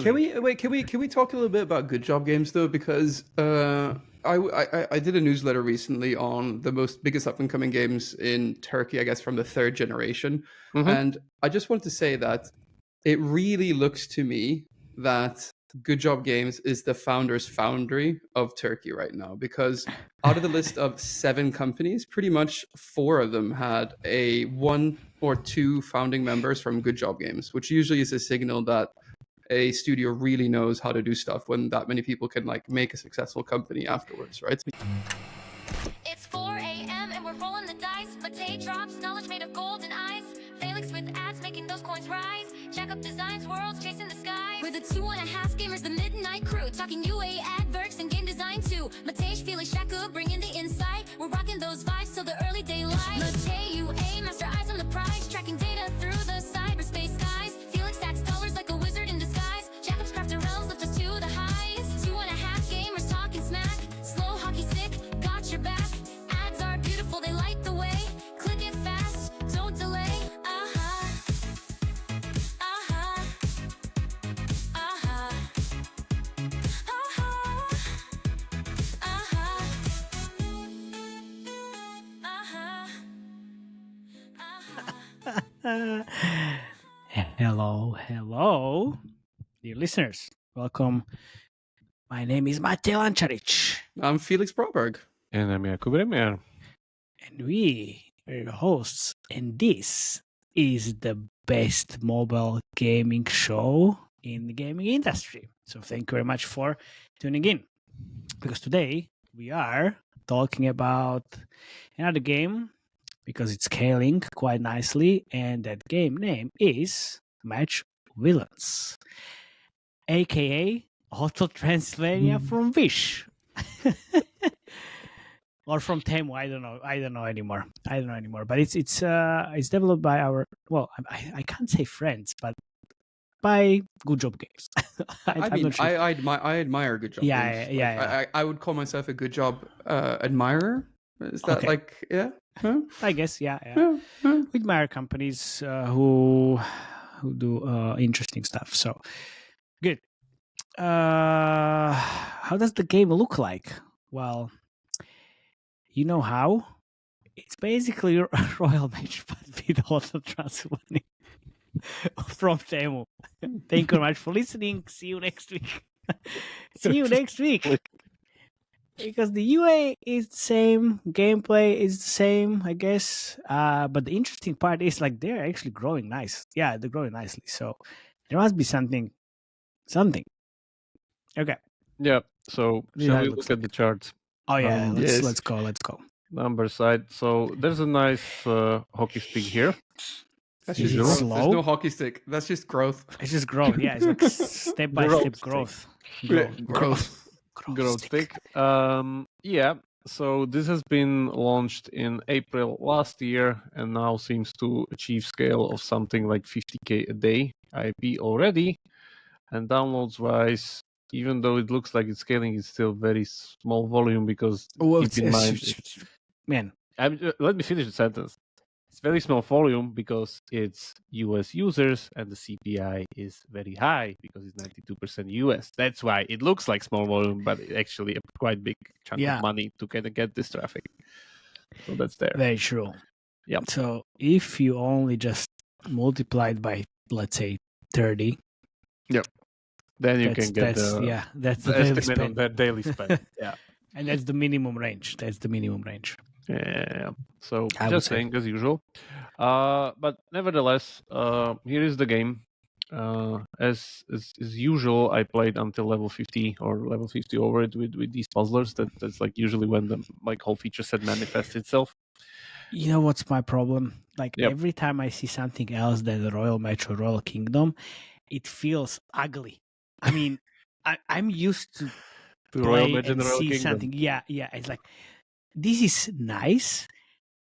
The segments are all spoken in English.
Can we talk a little bit about good job games though? Because I did a newsletter recently on the biggest up and coming games in Turkey, I guess from the third generation, Mhm. and I just wanted to say that it really looks to me that Good Job Games is the founder's foundry of Turkey right now, because out of the list of 7 companies, pretty much 4 of them had a 1 or 2 founding members from Good Job Games, which usually is a signal that a studio really knows how to do stuff when that many people can like make a successful company afterwards, right? It's 4 a.m. and we're rolling the dice. Matei drops knowledge made of golden eyes. Felix with ads making those coins rise. Jack up designs, worlds chasing the skies. We're the 2.5 gamers, the midnight crew. Talking UA adverts and game design too. Matei, Felix, Shaka bringing the insight. We're rocking those vibes till the early daylight. Matei, UA, master eyes on the prize. Tracking data through the cyberspace skies. Felix stacks dollars like a wizard in disguise. Jacob's crafted realms lift us to the highs. 2.5 gamers talking smack. Slow hockey stick, got your back. Ads are beautiful, they light the way. Click it fast, don't delay. Hello, dear listeners. Welcome. My name is Matej Lančarić, I'm Felix Broberg. And I'm Jakub Remir. and we are your hosts. And this is the best mobile gaming show in the gaming industry. So thank you very much for tuning in. Because today we are talking about another game because it's scaling quite nicely, and that game name is Match Villains, aka Hotel Transylvania from Wish. Or from Temu, I don't know anymore. But it's developed by our, well, I can't say friends, but by Good Job Games. I mean, I admire Good Job Yeah, games. yeah, Like, yeah. I would call myself a Good Job admirer. Is that Okay. like, yeah? Huh? I guess, yeah. Yeah, yeah. We admire companies who do interesting stuff. So good. How does the game look like? Well, you know how? It's basically a royal match, but with Hotel Transylvania from Temu. Thank you very much for listening. See you next week. See you next week. Because the UA is the same, gameplay is the same, I guess. But the interesting part is like they're actually growing nice. Yeah, they're growing nicely. So there must be something. Okay. Yeah. So This is shall how it we looks look at the charts? Oh yeah, Yes. let's go. Number side. So there's a nice hockey stick here. That's Is just it growth. slow? There's no hockey stick. That's just growth. It's just growth. Yeah, it's like step by Growth step stick. growth. Growth stick. Yeah. So this has been launched in April last year and now seems to achieve scale of something like 50K a day IP already. And downloads wise, even though it looks like it's scaling, it's still very small volume because keep in mind, man. let me finish the sentence. It's very small volume because it's US users and the CPI is very high because it's 92% US. That's why it looks like small volume, but it's actually a quite big chunk Yeah. of money to kind of get this traffic. So that's there. Very true. Yep. So if you only just multiply it by, let's say, 30, Then you can get that's the the daily estimate spend. on that daily spend. Yeah. And that's the minimum range. Yeah. So I would just say. saying as usual. But nevertheless, here is the game. As usual, I played until level 50 or level 50 over it with these puzzlers. That's like usually when the like whole feature set manifests itself. You know what's my problem? Like Yep. every time I see something else than the Royal Match or Royal Kingdom, it feels ugly. I mean, I'm used to Royal play Match and and Royal see Kingdom. something. Yeah. It's like, this is nice,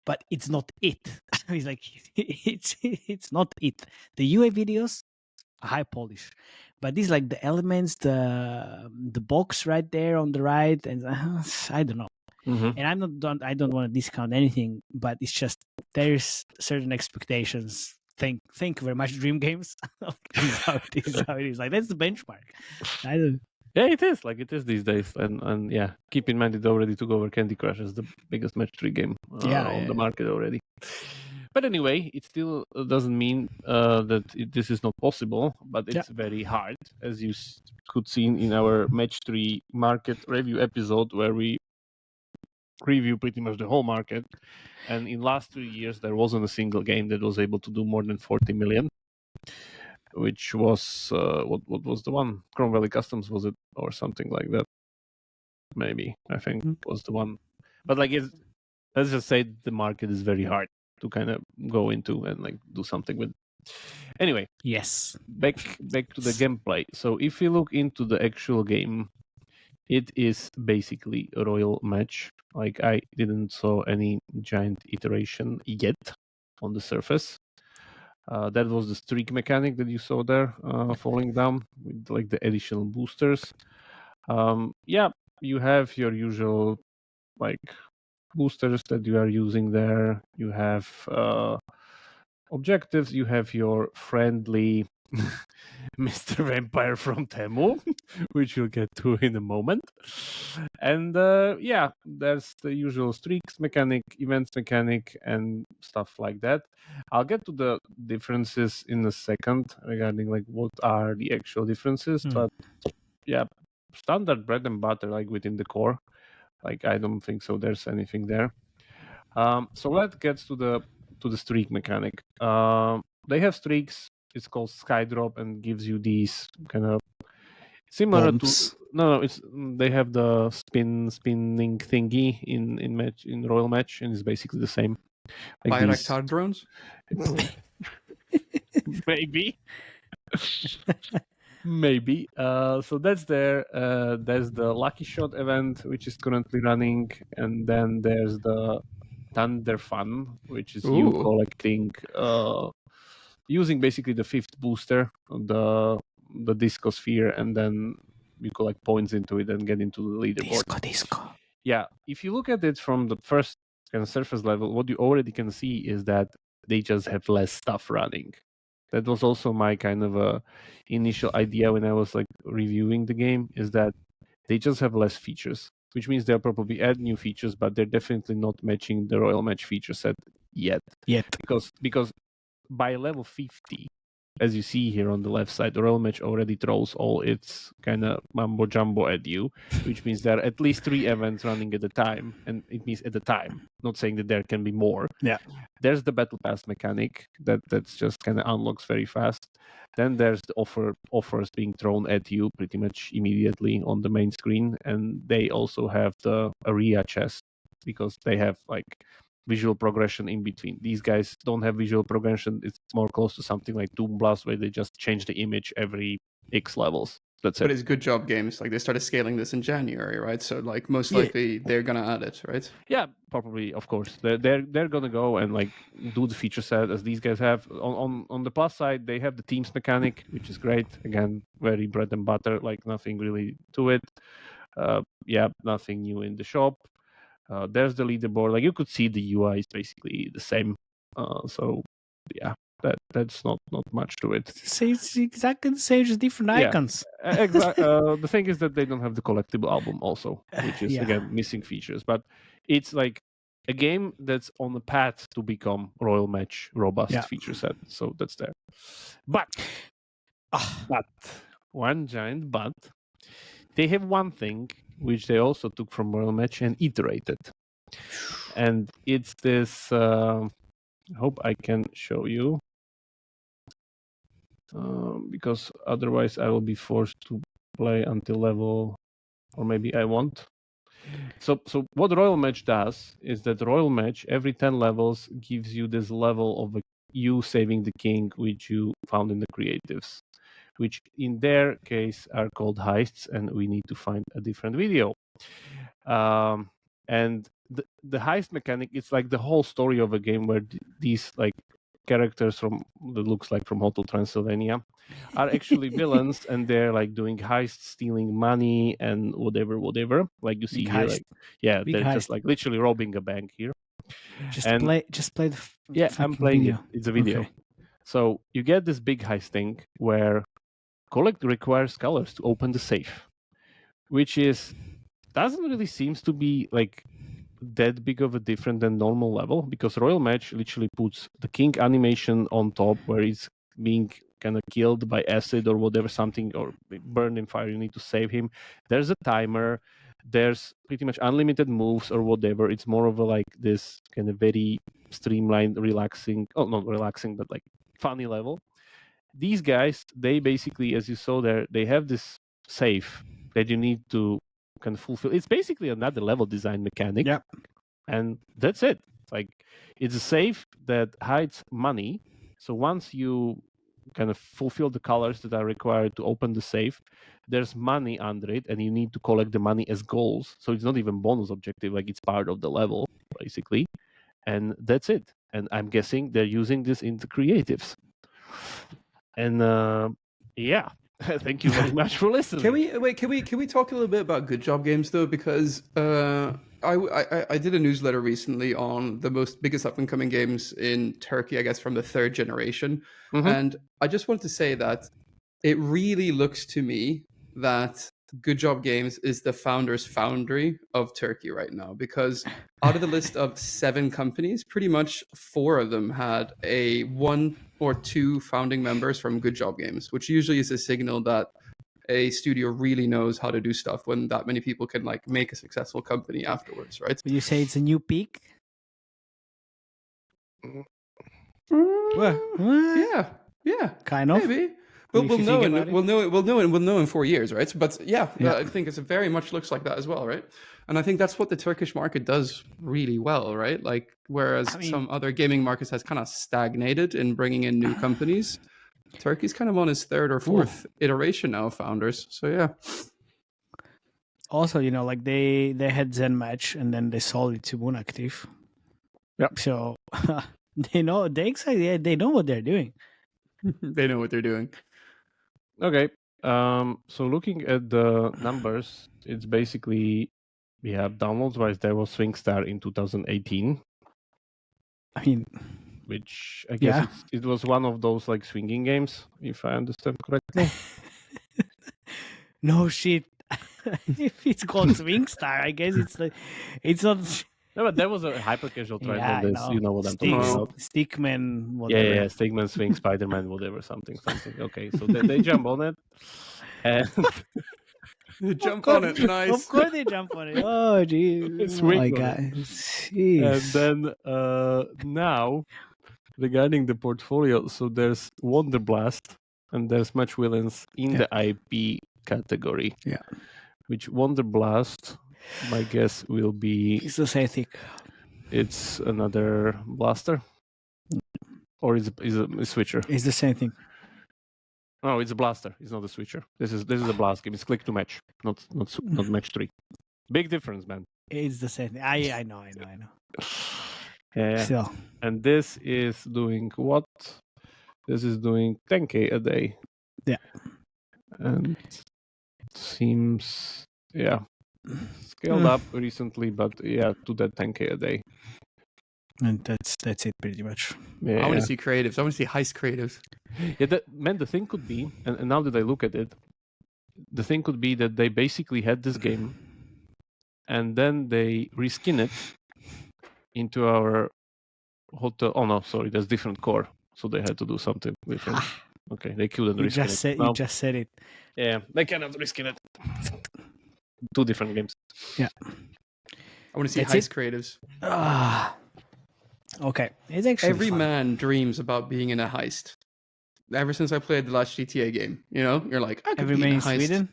but it's not it. It's like, it's not it. The UA videos, high polish, but these like the elements, the box right there on the right, and I don't know. Mhm. And I don't want to discount anything, but it's just there's certain expectations Thank you very much, Dream Games. This is how it is. Like that's the benchmark. I don't. Yeah, it is like it is these days, and yeah, keep in mind it already took over Candy Crush as the biggest match 3 game on the market already. But anyway, it still doesn't mean that this is not possible, but it's very hard, as you could see in our match 3 market review episode where we review pretty much the whole market. And in last 3 years, there wasn't a single game that was able to do more than 40 million. Which was what was the one? Chrome Valley Customs, was it, or something like that? Maybe, I think was the one. But like, let's just say the market is very hard to kind of go into and like do something with. Anyway, yes. Back to the gameplay. So if you look into the actual game, it is basically a royal match. Like I didn't saw any giant iteration yet on the surface. That was the streak mechanic that you saw there falling down with like the additional boosters. Yeah, you have your usual like boosters that you are using there. You have objectives. You have your friendly Mr. Vampire from Temu, which we'll get to in a moment. And yeah, there's the usual streaks mechanic, events mechanic, and stuff like that. I'll get to the differences in a second regarding like what are the actual differences. But yeah, standard bread and butter like within the core. Like I don't think so there's anything there. So that gets to the streak mechanic. They have streaks. It's called Skydrop and gives you these kind of similar Bombs. to it's they have the spinning thingy in Royal Match, and it's basically the same. Like Bayraktar drones? Maybe. Maybe. So that's there. There's the Lucky Shot event, which is currently running, and then there's the Thunder Fun, which is you collecting, using basically the 5th booster, the Disco Sphere, and then you collect points into it and get into the leaderboard. Disco. Yeah, if you look at it from the first kind of surface level, what you already can see is that they just have less stuff running. That was also my kind of initial idea when I was like reviewing the game, is that they just have less features, which means they'll probably add new features, but they're definitely not matching the Royal Match feature set yet. Because by level 50, as you see here on the left side, the Royal Match already throws all its kind of mambo jumbo at you, which means there are at least 3 events running at a time, and it means at a time, not saying that there can be more. Yeah. There's the Battle Pass mechanic that's just kind of unlocks very fast. Then there's the offers being thrown at you pretty much immediately on the main screen, and they also have the area chest because they have like visual progression in between. These guys don't have visual progression. It's more close to something like Doom Blast, where they just change the image every X levels. That's it. But it's Good Job Games. Like they started scaling this in January, right? So like most likely they're gonna add it, right? Yeah, probably, of course. They're gonna go and like do the feature set as these guys have. On the plus side, they have the teams mechanic, which is great. Again, very bread and butter. Like nothing really to it. Yeah, nothing new in the shop. There's the leaderboard. Like you could see the UI is basically the same. So yeah, that's not much to it. It's exactly the same, just different icons. Exactly. The thing is that they don't have the collectible album also, which is again missing features. But it's like a game that's on the path to become Royal Match robust feature set. So that's there. But one giant but. They have one thing which they also took from Royal Match and iterated. And it's this, I hope I can show you, because otherwise I will be forced to play until level, or maybe I won't. So what Royal Match does is that Royal Match, every 10 levels, gives you this level of you saving the king, which you found in the creatives, which in their case are called heists, and we need to find a different video. And the heist mechanic, it's like the whole story of a game where these like characters from that looks like from Hotel Transylvania are actually villains, and they're like doing heists, stealing money and whatever. Like you see here, like they're just like literally robbing a bank here. Just play the I'm playing video. It's a video. Okay. So you get this big heist thing where collect requires colors to open the safe, which doesn't really seems to be like that big of a different than normal level, because Royal Match literally puts the king animation on top where he's being kind of killed by acid or whatever, something, or burned in fire. You need to save him. There's a timer. There's pretty much unlimited moves or whatever. It's more of a like this kind of very streamlined, relaxing, not relaxing, but like funny level. These guys, they basically, as you saw there, they have this save that you need to kind of fulfill. It's basically another level design mechanic. Yeah. And that's it. Like, it's a save that hides money. So once you kind of fulfill the colors that are required to open the safe, there's money under it, and you need to collect the money as goals. So it's not even bonus objective, like it's part of the level, basically. And that's it. And I'm guessing they're using this in the creatives. And yeah, thank you very much for listening. Can we talk a little bit about Good Job Games though? Because I did a newsletter recently on the biggest up and coming games in Turkey, I guess from the third generation, and I just wanted to say that it really looks to me that Good Job Games is the founder's foundry of Turkey right now, because out of the list of 7 companies, pretty much 4 of them had a 1 or 2 founding members from Good Job Games, which usually is a signal that a studio really knows how to do stuff when that many people can like make a successful company afterwards, right? Would you say it's a new peak? Yeah, kind of. maybe. If We'll you know, think and about it. we'll know in 4 years, right? But yeah, Yeah. I think it's very much looks like that as well, right? And I think that's what the Turkish market does really well, right? Like whereas some other gaming markets has kind of stagnated in bringing in new companies, Turkey's kind of on its 3rd or 4th iteration now of founders. So yeah. Also, like they had Zen Match and then they sold it to Moonactive. Yeah. So they know they know what they're doing. They know what they're doing. Okay. So looking at the numbers, it's basically we have downloads wise. There was SwingStar in 2018, I mean, which I guess it was one of those like swinging games, if I understand correctly. no shit. If it's called SwingStar, I guess it's not. No, but there was a hyper casual trend Yeah, on this. You know what I'm talking about. Stickman, whatever. Yeah, Stickman, Swing, Spider-Man, whatever, something. Okay, so they jump on it. And They jump on it, nice. Of course they jump on it. Oh, geez. Oh, my God. And then now, regarding the portfolio, so there's Wonder Blast and there's Match Villains in the IP category. Yeah. Which Wonder Blast, my guess will be... It's the same thing. It's another blaster? Or is a switcher? It's the same thing. No, it's a blaster. It's not a switcher. This is a blast game. It's click to match, not match 3. Big difference, man. It's the same thing. I know. Yeah. Still. And this is doing what? This is doing 10k a day. Yeah. And seems scaled up recently, but to that 10k a day. And that's it pretty much. I want to see creatives. I want to see heist creatives. Yeah, the thing could be, and now that I look at it, the thing could be that they basically had this game, and then they reskin it into our hotel. Oh no, sorry, there's different core, so they had to do something different. Okay, they couldn't reskin it. You just said it. Yeah, they cannot reskin it. 2 different games. Yeah. I want to see heist creatives. Okay, it's actually every fun. man dreams about being in a heist. Ever since I played the last GTA game, you're like, I could every be man in in a heist. Sweden.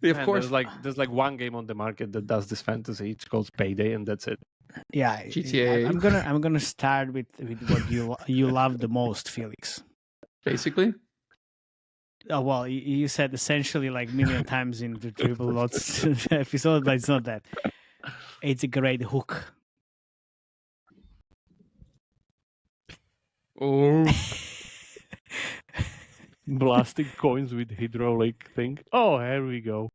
Of course, there's like one game on the market that does this fantasy. It's called Payday, and that's it. Yeah, GTA. I'm gonna start with what you love the most, Felix. Basically. Oh well, you said essentially like million times in the Triple Lots episode, but it's not that. It's a great hook. Oh. Blasting coins with hydraulic thing. Oh, here we go.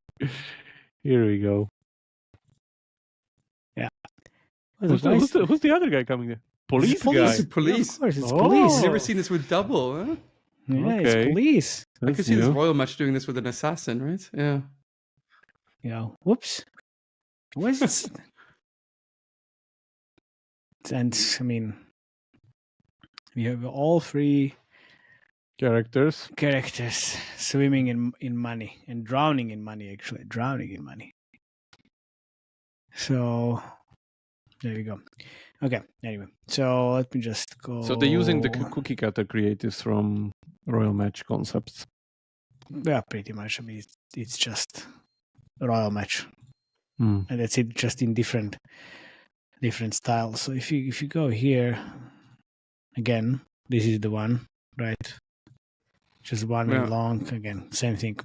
Yeah. Who's the other guy coming there? police police. guy. This is police. Yeah, of course, it's Oh. police. I've never seen this with double. Huh? Yeah, Okay. it's police. I could That's see this new. royal match doing this with an assassin, right? Yeah. You know, whoops. Where's it? And I mean, we have all three Characters. characters swimming in money and drowning in money. Actually, drowning in money. So there you go. Okay. Anyway, so let me just go. So they're using the cookie cutter creatives from Royal Match Concepts. Yeah, pretty much. I mean, it's just a royal match, Hmm. and that's it. Just in different styles. So if you go here again, this is the one, right? Just one Yeah. and long again. Same thing.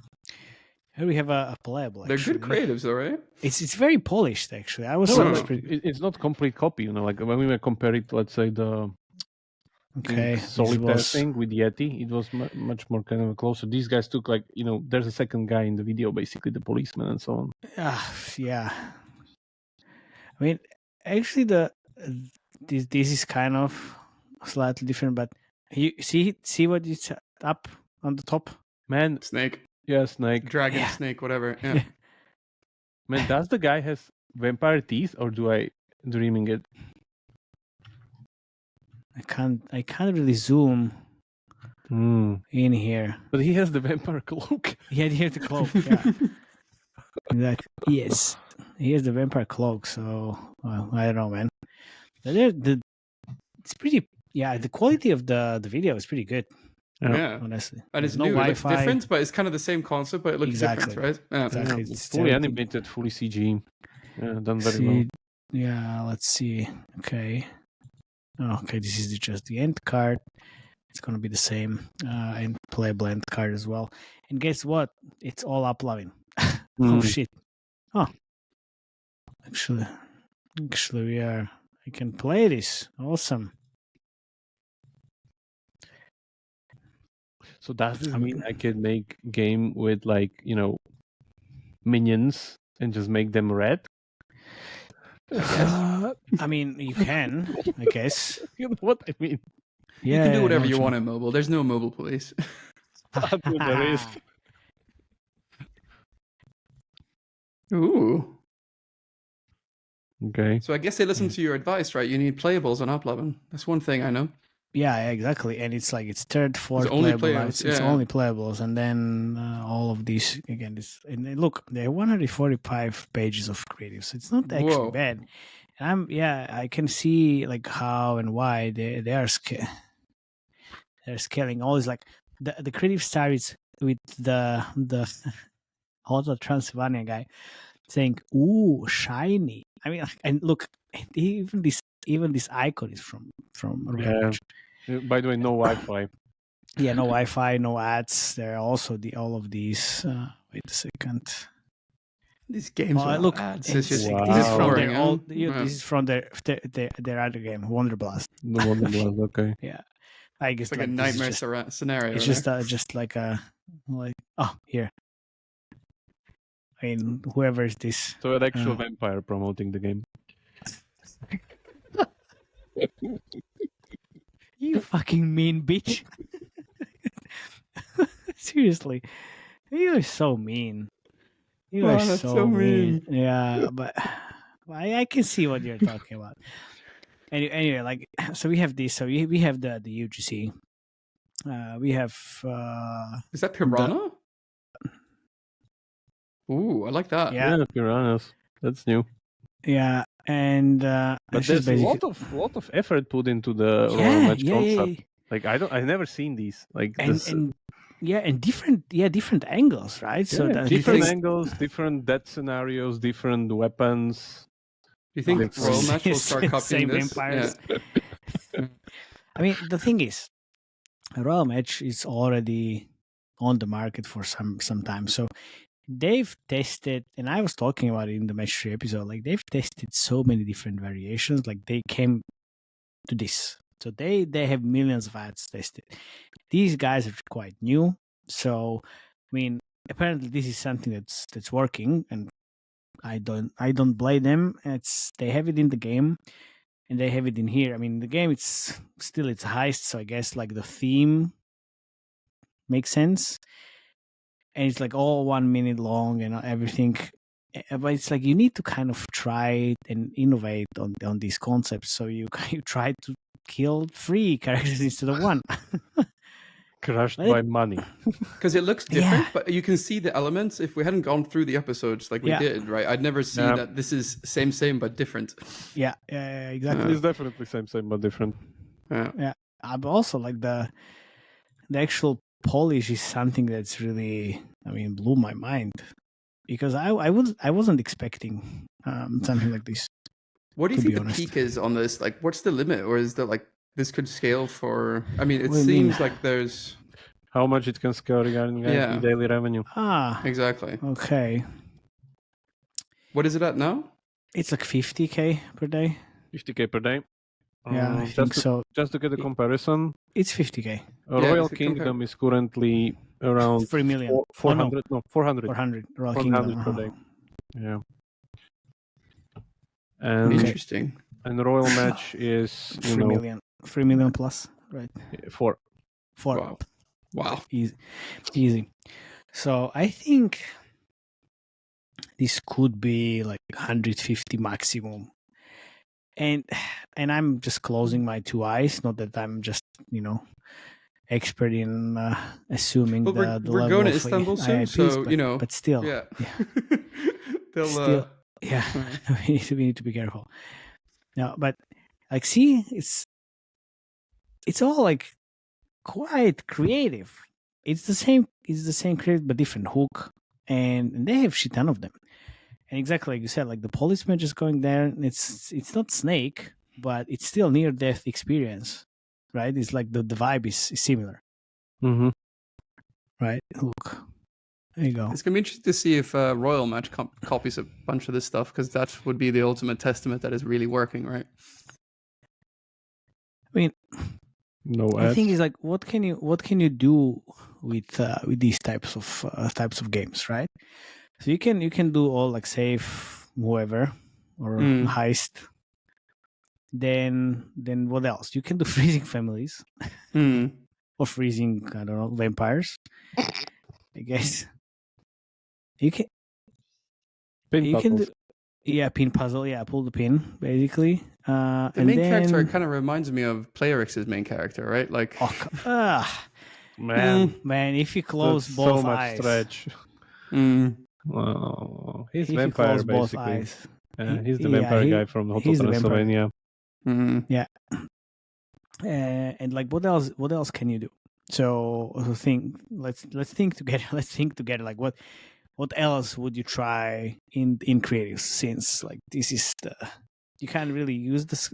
Here we have a playable. They're good actually. creatives, though, right? It's very polished actually. I was No, So- so like, it's not complete copy. Like when we were comparing, let's say the okay. solitaire This was, thing with Yeti, it was much more kind of closer. These guys took like there's a second guy in the video, basically the policeman and so on. yeah. I mean, actually, this is kind of slightly different, but you see what it's up on the top. Man, Snake, yeah, Snake. dragon, Yeah. snake, whatever. Yeah. Man, does the guy has vampire teeth or do I dreaming it? I can't really zoom in here. But he has the vampire cloak. Yeah, here's the cloak. Yeah, exactly. Yes, here's the vampire cloak. So I don't know, man. But it's pretty. Yeah, the quality of the video is pretty good. Yeah. Honestly, And it's There's no new. It looks Wi-Fi. different, but it's kind of the same concept, but it looks Exactly. different, right? Yeah. Exactly. It's It's fully everything. animated, fully CG. Yeah, done very well. Yeah, let's see. Okay. Oh, okay, this is just the end card. It's gonna be the same and playable end card as well. And guess what? It's all uploading. Oh Mm. shit. Oh. Actually we are. I can play this. Awesome. So does this I mean mean- I can make game with like minions and just make them red? I mean, you can, I guess. You know what I mean? You Yeah, can do whatever no, you sure. want in mobile. There's no mobile police. There is. Ooh. Okay. So I guess they listen to your advice, right? You need playables on Up11. That's one thing I know. Yeah, exactly. And it's like it's third, fourth only playable. playables, It's yeah. only playables, and then all of these again. Look, there are 145 pages of creatives. It's not actually Whoa. bad. And I can see like how and why they are they're scaling. Always like the creative starts with the Hotel Transylvania guy saying, "Ooh, shiny." I mean, and look, even this icon is from Royal Yeah. Match. By the way, no Wi-Fi. Yeah, no Wi-Fi, no ads. There are also all of these. Wait a second. These games Oh, without look, ads. it's It's just Wow. this is from boring, their huh? old. Yeah. This is from their other game, Wonder Blast. The one that was okay. Yeah, I guess It's like a this is nightmare just- scenario. It's just like a here. I mean, whoever is this? So an actual Uh. vampire promoting the game. You fucking mean bitch. Seriously. You are so mean. You Oh, are that's so so mean. mean. Yeah, but I can see what you're talking about. Anyway, like so we have this. So we have the UGC. We have Is that Piranha? Ooh, I like that. Yeah. Piranhas. That's new. yeah, and But it's just there's a basically- lot of effort put into the Royal Match yeah, concept. Like I've never seen these. Like this, and different angles, right? So yeah, that different it's- angles, different death scenarios, different weapons. Do you think Like, Royal Match will start same copying this? vampires. Yeah. I mean, the thing is, Royal Match is already on the market for some time. So they've tested, and I was talking about it in the Match 3 episode, like they've tested so many different variations. Like they came to this. So they have millions of ads tested. These guys are quite new. So I mean, apparently this is something that's working, and I don't blame them. They have it in the game. and they have it in here. I mean, the game it's heist, so I guess like the theme makes sense, and it's like all 1 minute long and everything. But it's like you need to kind of try and innovate on these concepts. So you try to kill 3 characters instead of 1. Crushed But by money. Because it looks different, Yeah. but you can see the elements. If we hadn't gone through the episodes like we Yeah. did, right, I'd never see Yeah. that this is same but different. Yeah, exactly. It's definitely same but different. Yeah. But also like the actual polish is something that's really, I mean, blew my mind, because I wasn't expecting something like this. What do you To be think the honest. peak is on this? Like, what's the limit, or is there like this could scale for? I mean, it What do you mean? seems like there's How much it can scale regarding Yeah. daily revenue? exactly. Okay. What is it at now? It's like 50K per day. 50K per day. Yeah, I Just think to, so. Just to get a comparison, It's 50K. Royal it's a Kingdom is currently around 3 million. 400. No, 400. 400 Royal 400 Kingdom. per day. Yeah. And Okay. Interesting. and Royal Match is 3 million. 3 million plus, right? 4. 4. Wow. Easy. So I think this could be like 150 maximum. And I'm just closing my 2 eyes. Not that I'm just, expert in assuming Well, the we're level going to of Istanbul soon, IIPs, so but still, Yeah. yeah. They'll. Still, yeah, we need to be careful. No, but like, see, it's all like quite creative. It's the same creative but different hook, and they have shit ton of them. And exactly like you said, like the policeman just going there, and it's not Snake, but it's still near death experience, right? It's like the vibe is similar, Mm-hmm. right? Look, there you go. It's gonna be interesting to see if Royal Match copies a bunch of this stuff, because that would be the ultimate testament that is really working, right? I mean, No the ads. thing is, like, what can you do with these types of games, right? So you can do all like save whoever or heist. Then what else? You can do freezing families or freezing, I don't know, vampires. I guess you can. Pin You can do, puzzles. pin puzzle. Yeah, pull the pin basically. The and main then, character kind of reminds me of PlayerX's main character, right? Like, Man, if you close that's both so much eyes, stretch. He's if vampire you close both basically. eyes, He's the vampire guy from Hotel he's the vampire. Transylvania. Yeah. And like, what else can you do? So let's think together. Let's think together. Like, what else would you try in creative? Since like this is you can't really use the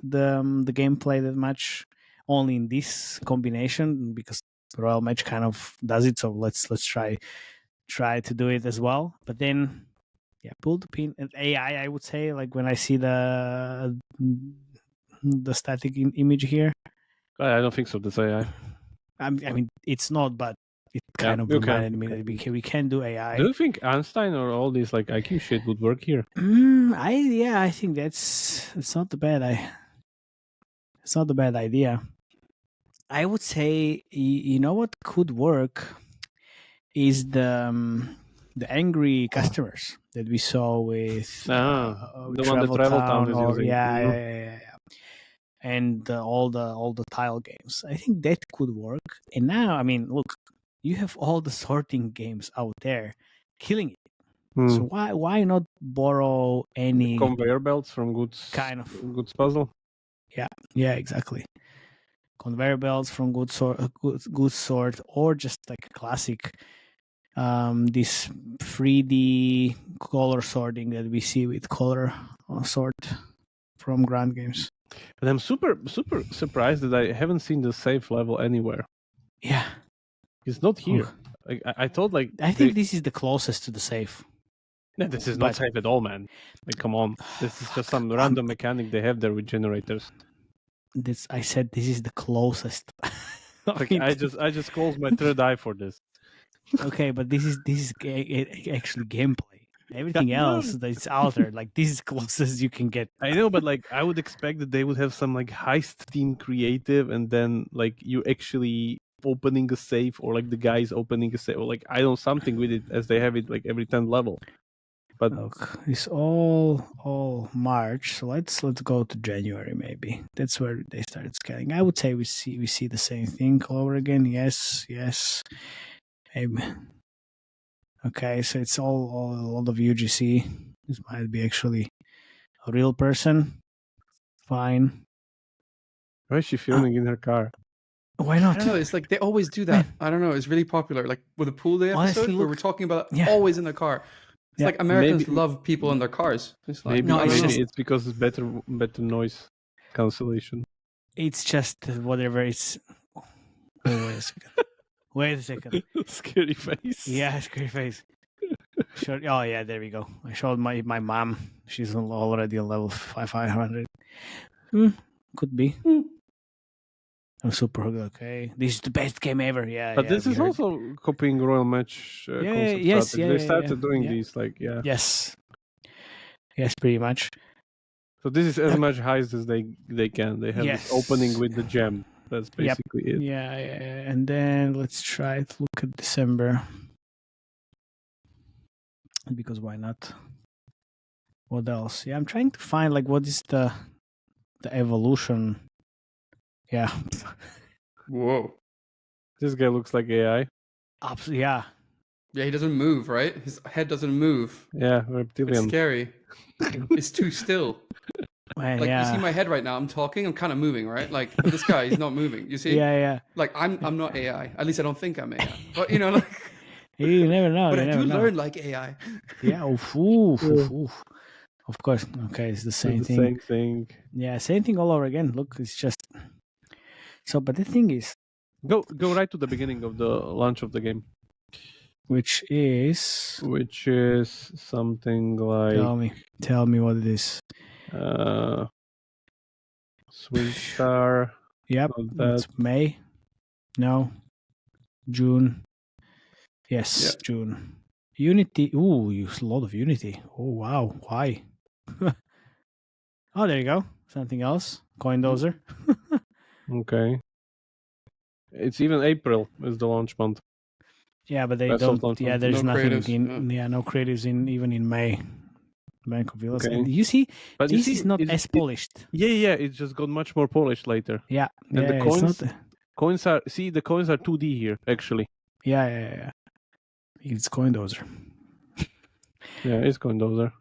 gameplay that much only in this combination, because Royal Match kind of does it. So let's try to do it as well. But then, yeah, pull the pin and AI. I would say, like, when I see the static image here, I don't think so. That's AI. I mean, it's not, but it kind of reminded me that we can do AI. Do you think Einstein or all this like IQ shit would work here? I think it's not the bad it's not the bad idea. I would say, you know what could work is the angry customers that we saw with the one that Travel Town is using. Yeah. And all the tile games. I think that could work. And now, I mean, look, you have all the sorting games out there killing it. So why not borrow any conveyor belts from Goods Puzzle? Yeah, exactly. Conveyor belts from good sort, or just like classic this 3D color sorting that we see with color sort from Grand Games. But I'm super surprised that I haven't seen the save level anywhere. Yeah, it's not here. I thought like I think this is the closest to the save. No, this is not safe at all, man. Like, come on, this is just some random mechanic they have there with generators. I said this is the closest. I just closed my third eye for this. Okay, but this is actually gameplay, Everything No. else that's altered. Like this is close as you can get. I know, but like I would expect that they would have some like heist team creative, and then like you actually opening a safe, or like the guys opening a safe, or like I don't something with it as they have it like every 10th level. But Look, it's all March. So let's go to January maybe. That's where they started scaling. I would say we see the same thing all over again. Yes. Maybe. Okay, so it's all a lot of UGC. This might be actually a real person. Fine. why is she filming in her car? Why I not? don't know. It's like they always do that. I don't know. It's really popular. Like with the pool day Honestly, episode, where look- we're talking about Yeah. always in the car. It's Yeah. like Americans Maybe- love people in their cars. It's like, Maybe, No, I it's don't know. just- it's because it's better noise cancellation. It's just whatever. It's. Oh, wait a second. Wait a second. Scary face. Yeah, scary face. Sure. Oh yeah, there we go. I showed my mom. She's already on level 500. Could be. I'm super hooked. Okay, this is the best game ever. Yeah, But yeah, this we is heard. also copying Royal Match Yeah, concept yes, strategy. yeah, They started doing yeah. these, like, yeah. Yes, pretty much. So this is as much heist as they can. They have this opening Yes. with the gem. That's Yep. basically it. Yeah, and then let's try to look at December, because why not? What else? Yeah, I'm trying to find like what is the evolution. Yeah, Whoa. This guy looks like AI. yeah. Yeah, he doesn't move, right? His head doesn't move. Yeah, It's reptilian. scary. It's too still. Man, Like yeah. you see my head right now. I'm talking. I'm kind of moving, right? Like but this guy, he's not moving. You see? Yeah. Like I'm not AI. At least I don't think I'm AI. But you know, like. You never know. But you I never do know. learn like AI. Yeah. Oof. Of course. Okay, it's the same It's the thing. same thing. Yeah, same thing all over again. Look, it's just so. But the thing is, Go right to the beginning of the launch of the game, which is which is something like tell me what it is. Swing Star. Yep, Not that. it's May. No, June. Yes, Yeah. June. Unity. Ooh, use a lot of Unity. Oh wow, why? Oh, there you go. Something else. Coin dozer. Okay. It's even April is the launch month. Yeah, but they That's don't. sometimes Yeah, there's no nothing creatives, in. Yeah, no creatives in even in May. Bank of Villas. Okay. And you see, But you this see, is not as polished. Yeah, it just got much more polished later. Yeah, And the it's coins- not. Coins are the coins are 2D here actually. Yeah. It's coin dozer, Yeah, it's coin dozer.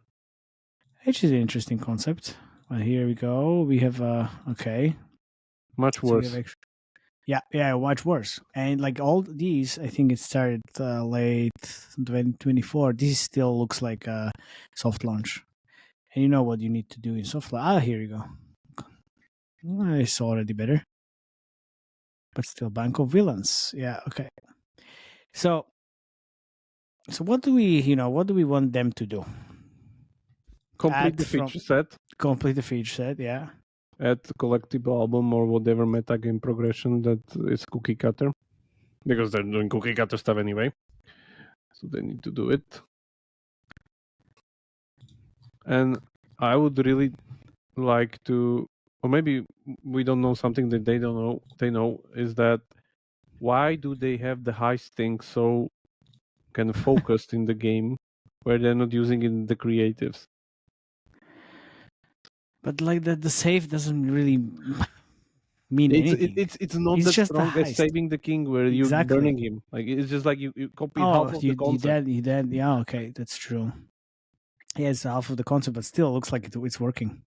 which is an interesting concept. Well, here we go. We have okay. Much So we worse. have yeah, much worse. And like all these, I think it started late 2024. This still looks like a soft launch. And you know what you need to do in soft launch. Here you go. It's already better. But still, Bank of Villains. Yeah, okay. So what do we want them to do? Complete add the from- feature set. Complete the feature set, yeah. Add collectible album or whatever metagame progression that is cookie cutter. Because they're doing cookie cutter stuff anyway. So they need to do it. And I would really like to, or maybe we don't know something that they don't know, they know, is that why do they have the heist thing so kind of focused in the game where they're not using it in the creatives? But like the save doesn't really mean anything. It's not It's that just a strong as heist. saving the king where you're Exactly. burning him. Like it's just like you copy half of the you concept. did. Yeah, okay, that's true. Yeah, it's half of the concept, but still looks like it's working.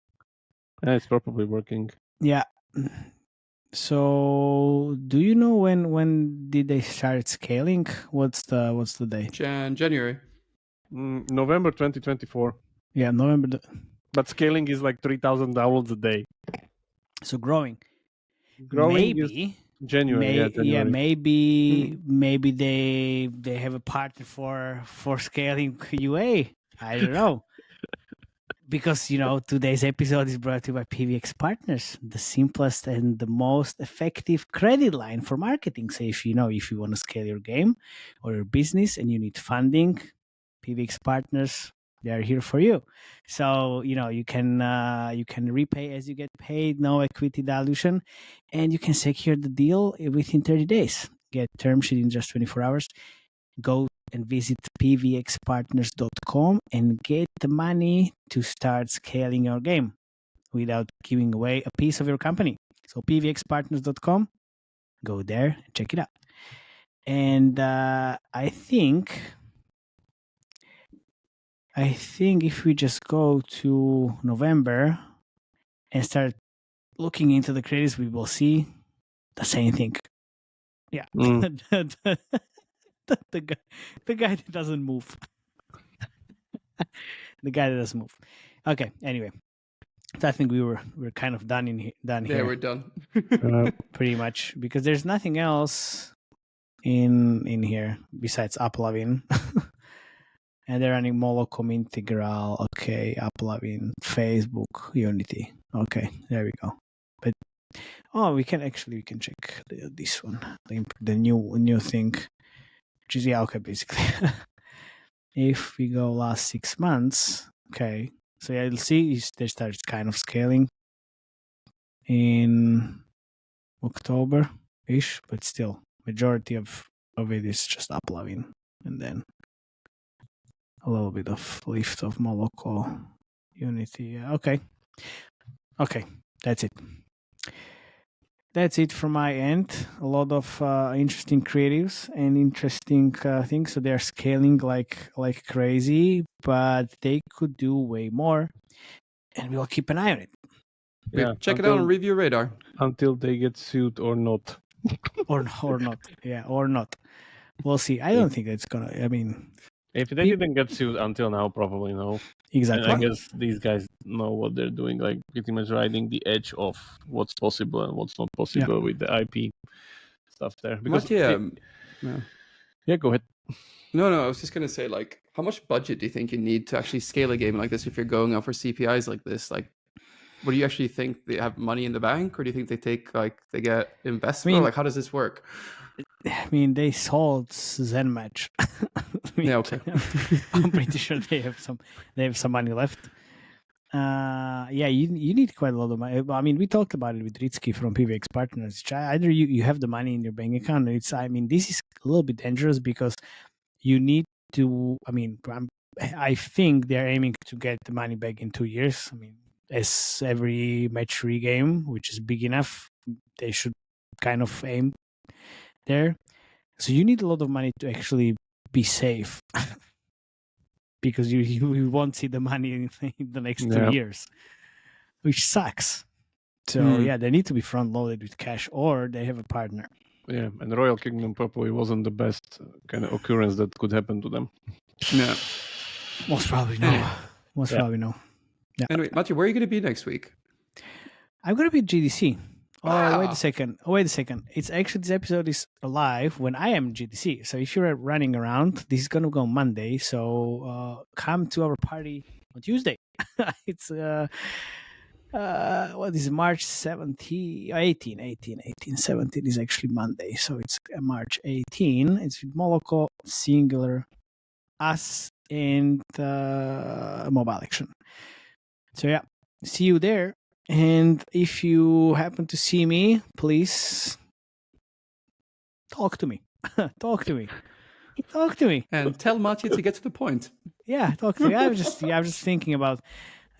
Yeah, it's probably working. Yeah. So, do you know when did they start scaling? What's the date? January. November 2024. Yeah, November. But scaling is like 3,000 downloads a day. So growing. Growing is Maybe. January. January. Maybe they have a partner for scaling UA. I don't know. Because today's episode is brought to you by PVX Partners, the simplest and the most effective credit line for marketing. So if you want to scale your game or your business and you need funding, PVX Partners They are here for you. So you can repay as you get paid, no equity dilution, and you can secure the deal within 30 days. Get term sheet in just 24 hours. Go and visit pvxpartners.com and get the money to start scaling your game without giving away a piece of your company. So pvxpartners.com, go there and check it out. And I think if we just go to November and start looking into the credits, we will see the same thing. Yeah. The guy that doesn't move. The guy that doesn't move. Okay, anyway. So I think we're kind of done here. Yeah, we're done. Pretty much, because there's nothing else in here besides Uplavin. And they're running Molocom Integral. Okay, Uplavin, Facebook, Unity. Okay, there we go. But we can check this one, the new thing, which is okay, basically. If we go last 6 months, okay, so you'll see they start kind of scaling in October-ish, but still, majority of it is just Uplavin, and then a little bit of lift of Moloko, Unity. Okay, that's it. That's it from my end. A lot of interesting creatives and interesting things. So they're scaling like crazy, but they could do way more, and we'll keep an eye on it. Yeah, check it out on Review Radar until they get sued or not, or not. Yeah, or not. We'll see. I don't think it's gonna. I mean, if they didn't get sued until now, probably no. Exactly. And I guess these guys know what they're doing, like pretty much riding the edge of what's possible and what's not possible with the IP stuff there. Because yeah, go ahead. No, I was just gonna say, like, how much budget do you think you need to actually scale a game like this if you're going out for CPIs like this? Like, what do you actually think? They have money in the bank, or do you think they get investment? Or, like, how does this work? I mean, they sold Zen Match. Yeah, okay. I'm pretty sure they have some money left. You need quite a lot of money. I mean, we talked about it with Ritsky from PVX Partners. Either you have the money in your bank account, this is a little bit dangerous because you need to. I mean, I think they're aiming to get the money back in 2 years. I mean, as every match 3 game, which is big enough, they should kind of aim there. So you need a lot of money to actually be safe. Because you won't see the money in the next 2 years, which sucks. So they need to be front loaded with cash, or they have a partner. Yeah, and Royal Kingdom probably wasn't the best kind of occurrence that could happen to them. Yeah, most probably no. Probably no. Yeah. Anyway, Matthew, where are you going to be next week? I'm going to be at GDC. Wow. Wait a second. It's actually, this episode is live when I am GDC. So if you're running around, this is going to go Monday. So come to our party on Tuesday. It's what is March 17, 18, 17 is actually Monday. So it's March 18. It's with Moloko, Singular, us, and Mobile Action. So yeah, see you there. And if you happen to see me, please talk to me. Talk to me. And tell Matthew to get to the point. Yeah, talk to me. I was just thinking about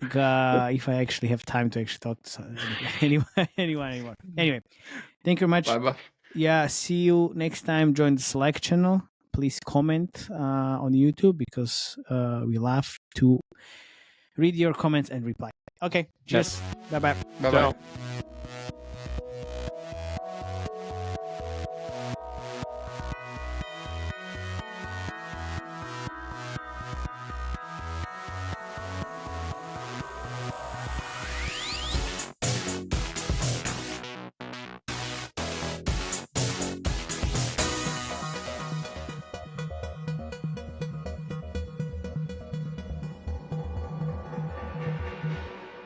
if I actually have time to actually talk to anyone anymore. Anyway, thank you very much. Bye-bye. Yeah, see you next time. Join the Slack channel. Please comment on YouTube because we love to read your comments and reply. Okay, cheers. Yes. Bye-bye. Bye-bye. Ciao.